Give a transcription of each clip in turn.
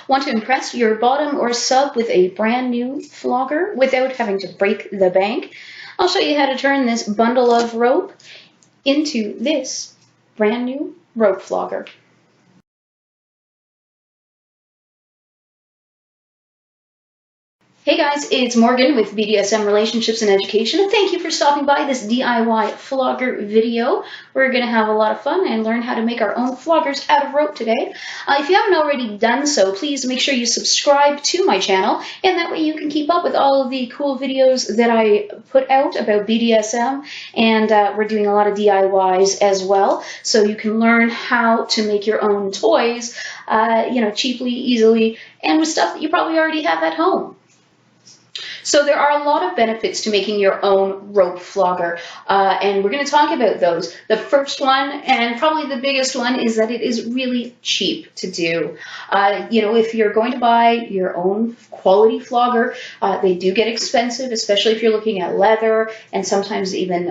Want to impress your bottom or sub with a brand new flogger without having to break the bank? I'll show you how to turn this bundle of rope into this brand new rope flogger. Hey guys, it's Morgan with BDSM Relationships and Education, and thank you for stopping by this DIY flogger video. We're going to have a lot of fun and learn how to make our own floggers out of rope today. If you haven't already done so, please make sure you subscribe to my channel, and that way you can keep up with all of the cool videos that I put out about BDSM, and we're doing a lot of DIYs as well, so you can learn how to make your own toys, cheaply, easily, and with stuff that you probably already have at home. So there are a lot of benefits to making your own rope flogger, and we're going to talk about those. The first one, and probably the biggest one, is that it is really cheap to do. If you're going to buy your own quality flogger, they do get expensive, especially if you're looking at leather, and sometimes even,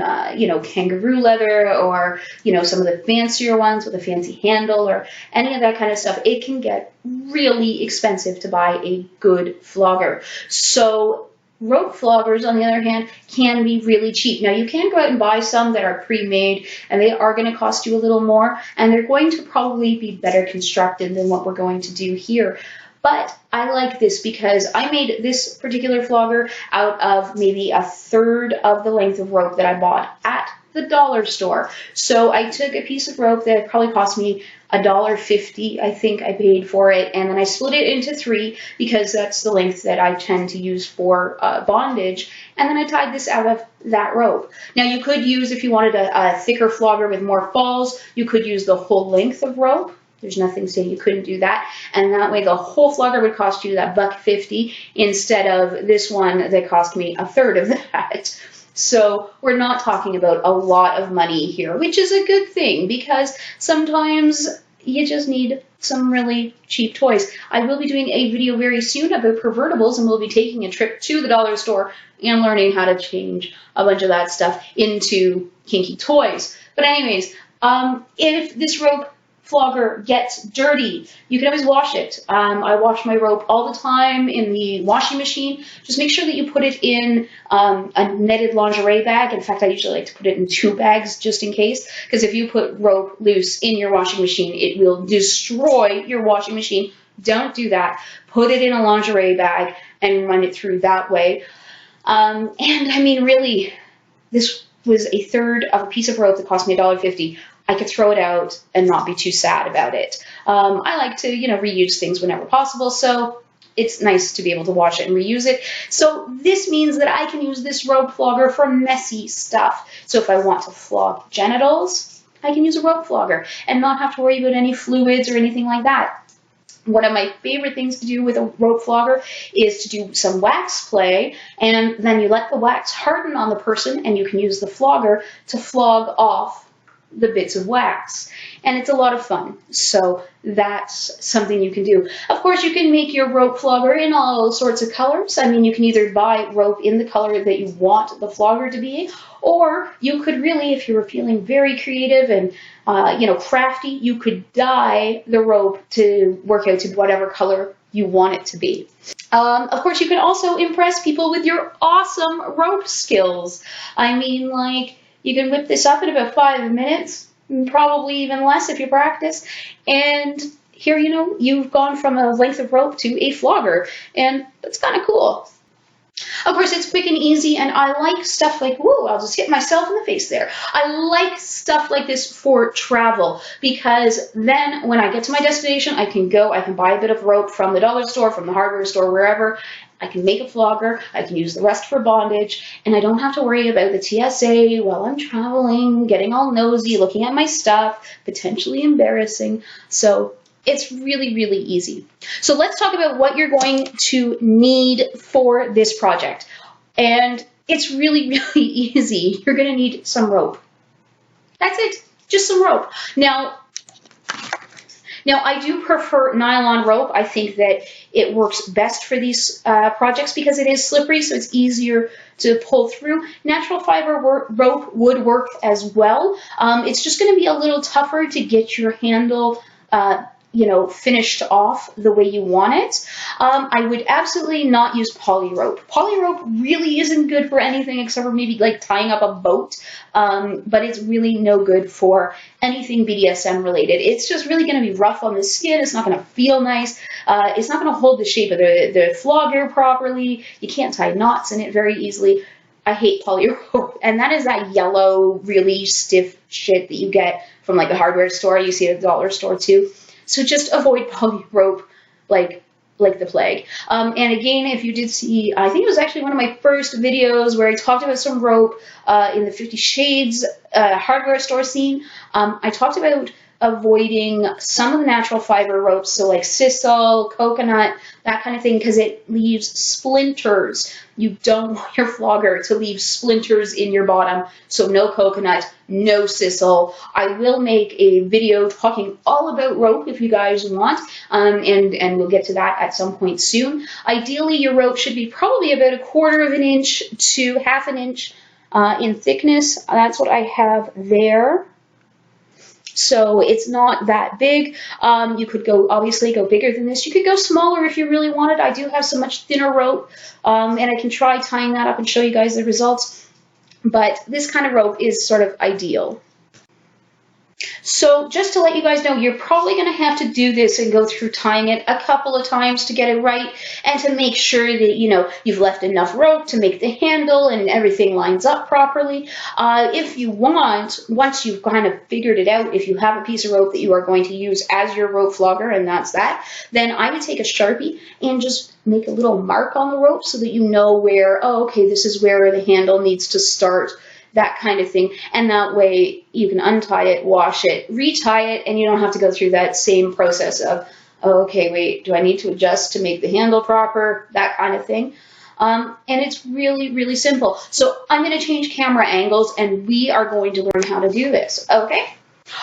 kangaroo leather, or, some of the fancier ones with a fancy handle, or any of that kind of stuff. It can get really expensive to buy a good flogger. So rope floggers, on the other hand, can be really cheap. Now, you can go out and buy some that are pre-made, and they are going to cost you a little more, and they're going to probably be better constructed than what we're going to do here. But I like this because I made this particular flogger out of maybe a third of the length of rope that I bought at the dollar store. So I took a piece of rope that probably cost me $1.50, I think I paid for it, and then I split it into 3 because that's the length that I tend to use for bondage, and then I tied this out of that rope. Now, you could use, if you wanted a thicker flogger with more falls, you could use the whole length of rope. There's nothing saying you couldn't do that, and that way the whole flogger would cost you that $1.50 instead of this one that cost me a third of that. So we're not talking about a lot of money here, which is a good thing because sometimes you just need some really cheap toys. I will be doing a video very soon about pervertibles, and we'll be taking a trip to the dollar store and learning how to change a bunch of that stuff into kinky toys. But anyways, if this rope flogger gets dirty, you can always wash it. I wash my rope all the time in the washing machine. Just make sure that you put it in a netted lingerie bag. In fact, I usually like to put it in 2 bags just in case, because if you put rope loose in your washing machine, it will destroy your washing machine. Don't do that. Put it in a lingerie bag and run it through that way. And I mean, really, this was a third of a piece of rope that cost me $1.50. I could throw it out and not be too sad about it. I like to, reuse things whenever possible, so it's nice to be able to wash it and reuse it. So this means that I can use this rope flogger for messy stuff. So if I want to flog genitals, I can use a rope flogger and not have to worry about any fluids or anything like that. One of my favorite things to do with a rope flogger is to do some wax play, and then you let the wax harden on the person, and you can use the flogger to flog off the bits of wax, and it's a lot of fun. So that's something you can do. Of course, you can make your rope flogger in all sorts of colors. I mean, you can either buy rope in the color that you want the flogger to be, or you could really, if you were feeling very creative and crafty, you could dye the rope to work out to whatever color you want it to be. Of course, you can also impress people with your awesome rope skills. I mean, like, you can whip this up in about 5 minutes, probably even less if you practice, and here, you've gone from a length of rope to a flogger, and that's kind of cool. Of course, it's quick and easy, and I like stuff like, whoa, I'll just hit myself in the face there. I like stuff like this for travel, because then when I get to my destination, I can buy a bit of rope from the dollar store, from the hardware store, wherever. I can make a flogger, I can use the rest for bondage, and I don't have to worry about the TSA while I'm traveling, getting all nosy, looking at my stuff, potentially embarrassing. So it's really, really easy. So let's talk about what you're going to need for this project. And it's really, really easy. You're going to need some rope. That's it, just some rope. Now, I do prefer nylon rope. I think that it works best for these projects because it is slippery, so it's easier to pull through. Natural fiber rope would work as well. It's just going to be a little tougher to get your handle you know, finished off the way you want it, I would absolutely not use poly rope. Poly rope really isn't good for anything except for maybe like tying up a boat, but it's really no good for anything BDSM related. It's just really going to be rough on the skin. It's not going to feel nice. It's not going to hold the shape of the flogger properly. You can't tie knots in it very easily. I hate poly rope, and that is that yellow, really stiff shit that you get from like the hardware store. You see it at the dollar store too. So just avoid poly rope like the plague. And again, if you did see, I think it was actually one of my first videos where I talked about some rope in the 50 Shades hardware store scene. I talked about avoiding some of the natural fiber ropes, so like sisal, coconut, that kind of thing, because it leaves splinters. You don't want your flogger to leave splinters in your bottom, so no coconut, no sisal. I will make a video talking all about rope if you guys want, and we'll get to that at some point soon. Ideally, your rope should be probably about 1/4 of an inch to 1/2 inch in thickness. That's what I have there. So it's not that big. You could obviously go bigger than this. You could go smaller if you really wanted. I do have so much thinner rope, and I can try tying that up and show you guys the results. But this kind of rope is sort of ideal. So just to let you guys know, you're probably going to have to do this and go through tying it a couple of times to get it right, and to make sure that, you know, you've left enough rope to make the handle and everything lines up properly. If you want, once you've kind of figured it out, if you have a piece of rope that you are going to use as your rope flogger, and that's that, then I would take a Sharpie and just make a little mark on the rope so that you know where, oh, okay, this is where the handle needs to start, that kind of thing. And that way you can untie it, wash it, retie it, and you don't have to go through that same process of, oh, okay, wait, do I need to adjust to make the handle proper, that kind of thing. And it's really, really simple. So I'm going to change camera angles, and we are going to learn how to do this, okay?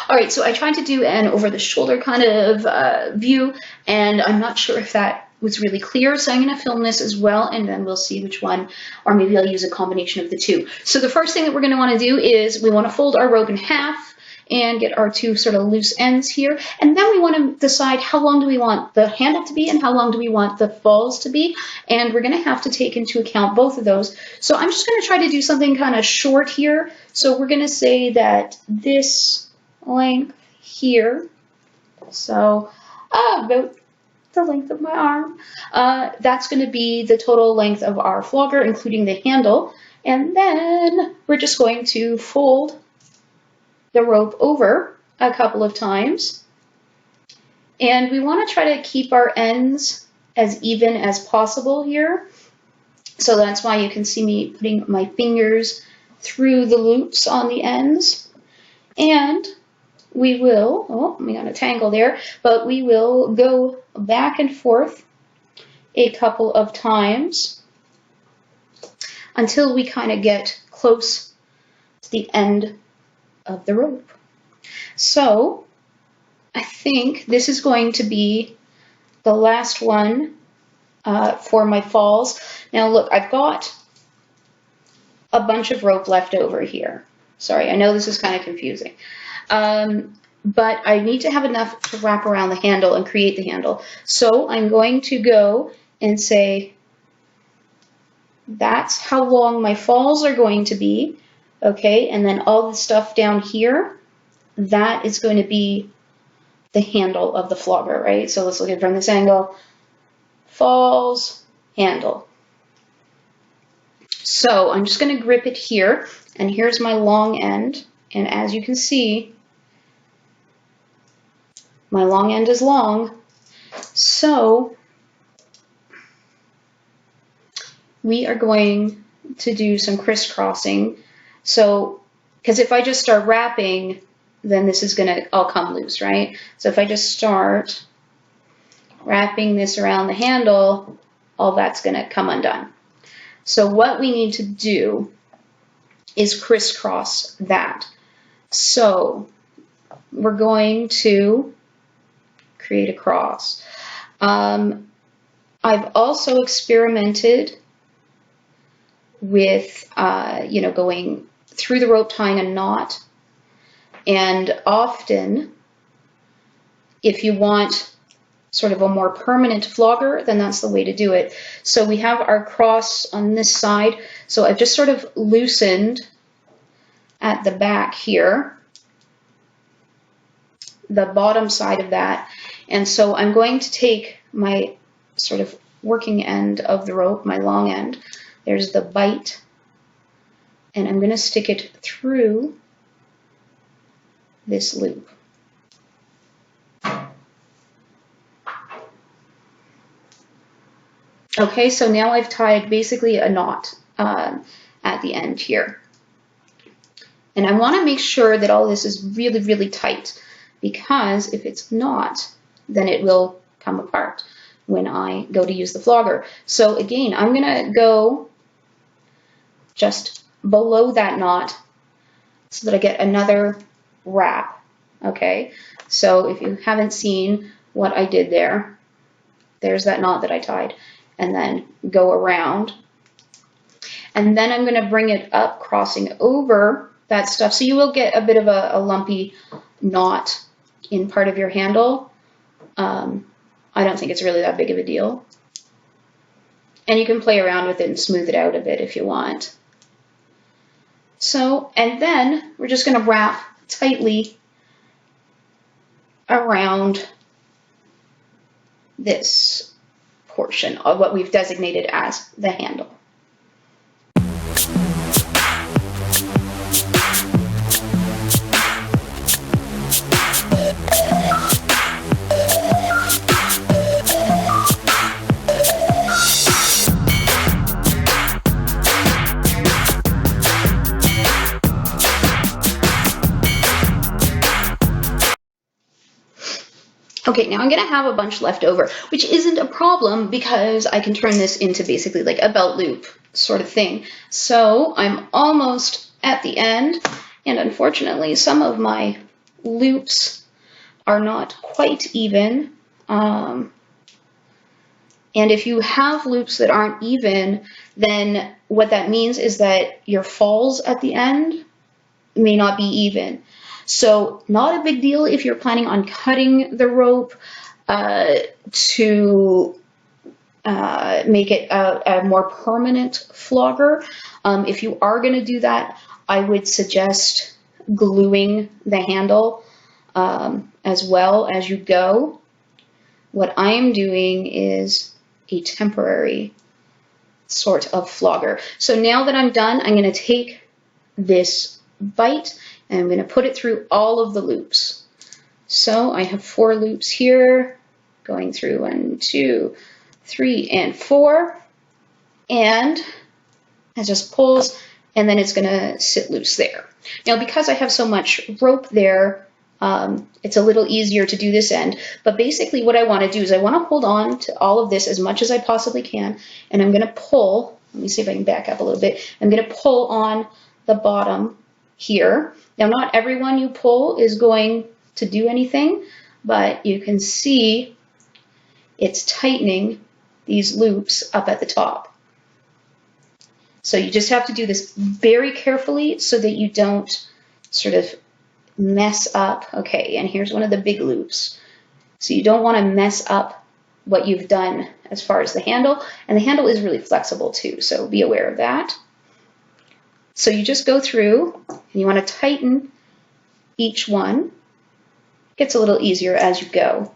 All right, so I tried to do an over-the-shoulder kind of view, and I'm not sure if that was really clear, so I'm going to film this as well, and then we'll see which one, or maybe I'll use a combination of the two. So the first thing that we're going to want to do is we want to fold our rope in half and get our two sort of loose ends here, and then we want to decide how long do we want the handle to be and how long do we want the falls to be, and we're going to have to take into account both of those. So I'm just going to try to do something kind of short here. So we're going to say that this length here, so about the length of my arm, that's going to be the total length of our flogger, including the handle, and then we're just going to fold the rope over a couple of times, and we want to try to keep our ends as even as possible here. So that's why you can see me putting my fingers through the loops on the ends, and we will, oh, we got a tangle there, but we will go back and forth a couple of times until we kind of get close to the end of the rope. So I think this is going to be the last one for my falls. Now look, I've got a bunch of rope left over here. Sorry, I know this is kind of confusing. But I need to have enough to wrap around the handle and create the handle. So I'm going to go and say that's how long my falls are going to be, okay? And then all the stuff down here, that is going to be the handle of the flogger, right? So let's look at it from this angle. Falls, handle. So I'm just going to grip it here, and here's my long end. And as you can see, my long end is long. So we are going to do some crisscrossing. So, because if I just start wrapping, then this is going to all come loose, right? So if I just start wrapping this around the handle, all that's going to come undone. So what we need to do is crisscross that. So we're going to create a cross. I've also experimented with, going through the rope, tying a knot, and often If you want sort of a more permanent flogger, then that's the way to do it. So we have our cross on this side. So I've just sort of loosened at the back here, the bottom side of that. And so I'm going to take my sort of working end of the rope, my long end. There's the bite. And I'm going to stick it through this loop. Okay, so now I've tied basically a knot at the end here. And I want to make sure that all this is really, really tight, because if it's not, then it will come apart when I go to use the flogger. So again, I'm going to go just below that knot so that I get another wrap. Okay, so if you haven't seen what I did there, there's that knot that I tied, and then go around. And then I'm going to bring it up, crossing over that stuff. So you will get a bit of a lumpy knot in part of your handle. I don't think it's really that big of a deal. And you can play around with it and smooth it out a bit if you want. So, and then we're just going to wrap tightly around this portion of what we've designated as the handle. Okay, now I'm going to have a bunch left over, which isn't a problem because I can turn this into basically like a belt loop sort of thing. So I'm almost at the end, and unfortunately some of my loops are not quite even. And if you have loops that aren't even, then what that means is that your falls at the end may not be even. So not a big deal if you're planning on cutting the rope to make it a more permanent flogger. If you are going to do that, I would suggest gluing the handle as well as you go. What I am doing is a temporary sort of flogger. So now that I'm done, I'm going to take this bite and I'm going to put it through all of the loops. So I have 4 loops here, going through 1, 2, 3, and 4. And it just pulls, and then it's going to sit loose there. Now, because I have so much rope there, it's a little easier to do this end. But basically what I want to do is I want to hold on to all of this as much as I possibly can. And I'm going to pull, let me see if I can back up a little bit. I'm going to pull on the bottom here. Now, not everyone you pull is going to do anything, but you can see it's tightening these loops up at the top. So you just have to do this very carefully so that you don't sort of mess up. Okay, and here's one of the big loops. So you don't want to mess up what you've done as far as the handle, and the handle is really flexible too, so be aware of that. So you just go through and you want to tighten each one. It gets a little easier as you go.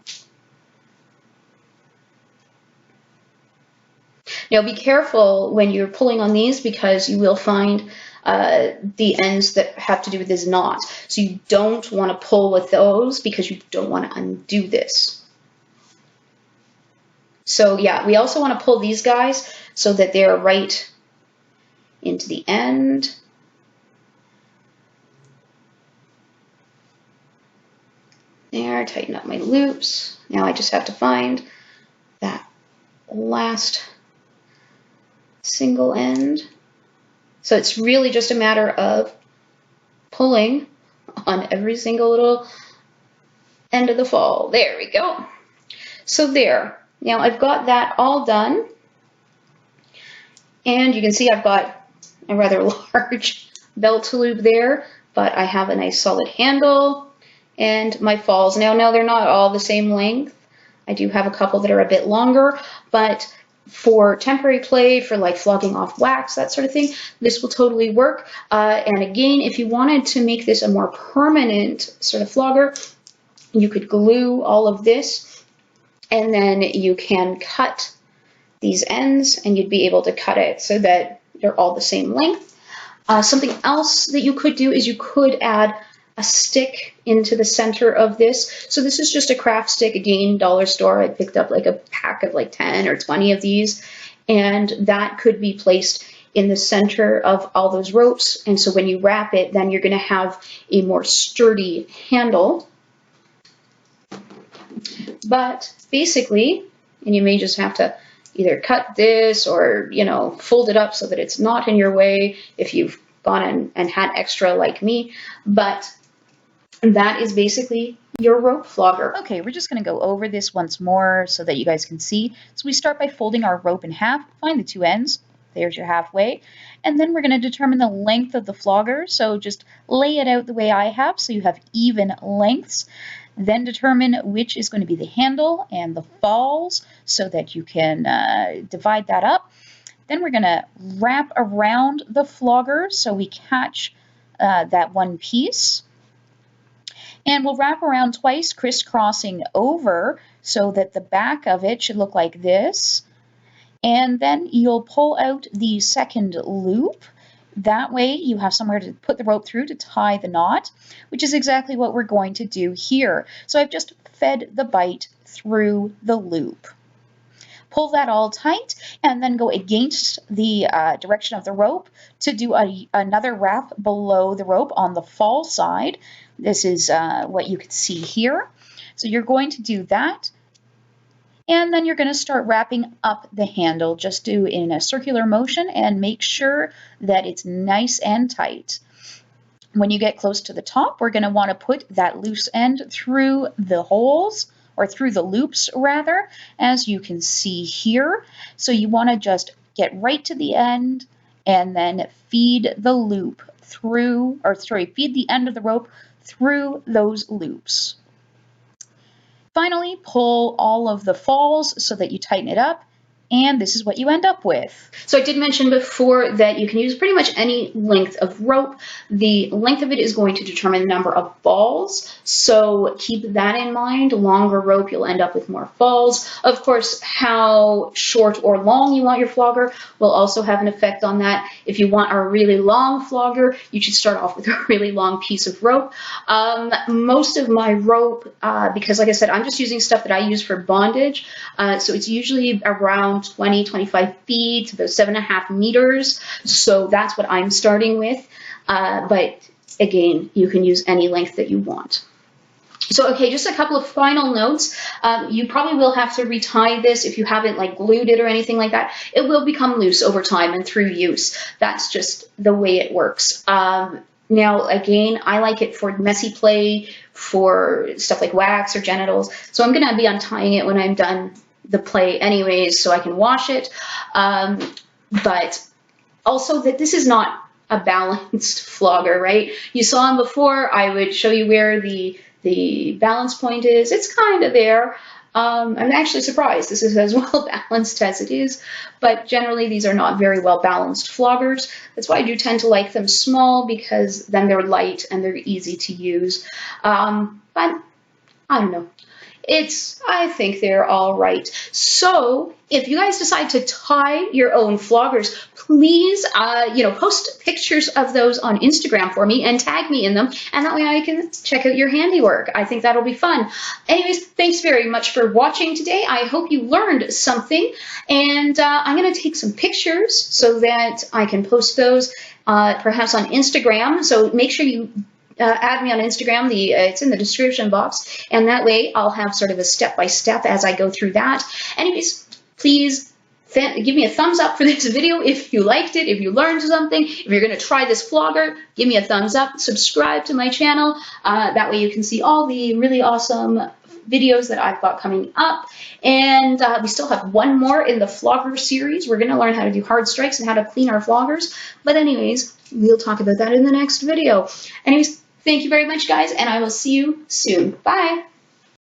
Now be careful when you're pulling on these because you will find the ends that have to do with this knot. So you don't want to pull with those because you don't want to undo this. So yeah, we also want to pull these guys so that they're right into the end. There, tighten up my loops. Now I just have to find that last single end. So it's really just a matter of pulling on every single little end of the fall. There we go. So there. Now I've got that all done. And you can see I've got a rather large belt loop there, but I have a nice solid handle. and my falls. Now, no, they're not all the same length. I do have a couple that are a bit longer, but for temporary play, for like flogging off wax, that sort of thing, this will totally work. And again, if you wanted to make this a more permanent sort of flogger, you could glue all of this, and then you can cut these ends, and you'd be able to cut it so that they're all the same length. Something else that you could do is you could add a stick into the center of this. So this is just a craft stick, again, dollar store. I picked up like a pack of like 10 or 20 of these, and that could be placed in the center of all those ropes. And so when you wrap it, then you're going to have a more sturdy handle. But basically, and you may just have to either cut this or, you know, fold it up so that it's not in your way if you've gone and had extra like me. But that is basically your rope flogger. Okay, we're just going to go over this once more so that you guys can see. So we start by folding our rope in half, find the two ends. There's your halfway. And then we're going to determine the length of the flogger. So just lay it out the way I have so you have even lengths. Then determine which is going to be the handle and the falls so that you can divide that up. Then we're going to wrap around the flogger so we catch that one piece. And we'll wrap around twice, crisscrossing over so that the back of it should look like this. And then you'll pull out the second loop. That way you have somewhere to put the rope through to tie the knot, which is exactly what we're going to do here. So I've just fed the bite through the loop. Pull that all tight and then go against the direction of the rope to do another wrap below the rope on the fall side. This is what you can see here. So you're going to do that. And then you're going to start wrapping up the handle. Just do in a circular motion and make sure that it's nice and tight. When you get close to the top, we're going to want to put that loose end through the holes, or through the loops rather, as you can see here. So you want to just get right to the end and then feed the loop through, or sorry, feed the end of the rope through those loops. Finally, pull all of the falls so that you tighten it up, and this is what you end up with. So I did mention before that you can use pretty much any length of rope. The length of it is going to determine the number of falls, so keep that in mind. Longer rope, you'll end up with more falls. Of course, how short or long you want your flogger will also have an effect on that. If you want a really long flogger, you should start off with a really long piece of rope. Most of my rope, because like I said, I'm just using stuff that I use for bondage, so it's usually around 20-25 feet, about 7.5 meters. So that's what I'm starting with. But again, you can use any length that you want. So, okay, just a couple of final notes. You probably will have to retie this if you haven't like glued it or anything like that. It will become loose over time and through use. That's just the way it works. Now, again, I like it for messy play, for stuff like wax or genitals. So I'm going to be untying it when I'm done the play anyways, so I can wash it. But also that this is not a balanced flogger, right? You saw him before. I would show you where the balance point is. It's kind of there. I'm actually surprised this is as well balanced as it is, but generally these are not very well balanced floggers. That's why I do tend to like them small, because then they're light and they're easy to use. But I don't know. I think they're all right. So if you guys decide to tie your own floggers, please, post pictures of those on Instagram for me and tag me in them, and that way I can check out your handiwork. I think that'll be fun. Anyways, thanks very much for watching today. I hope you learned something, and I'm going to take some pictures so that I can post those perhaps on Instagram. So make sure you add me on Instagram. It's in the description box, and that way I'll have sort of a step-by-step as I go through that. Anyways, please give me a thumbs up for this video if you liked it, if you learned something. If you're going to try this flogger, give me a thumbs up. Subscribe to my channel. That way you can see all the really awesome videos that I've got coming up. And we still have one more in the flogger series. We're going to learn how to do hard strikes and how to clean our floggers. But anyways, we'll talk about that in the next video. Anyways, Thank you very much, guys, and I will see you soon. Bye.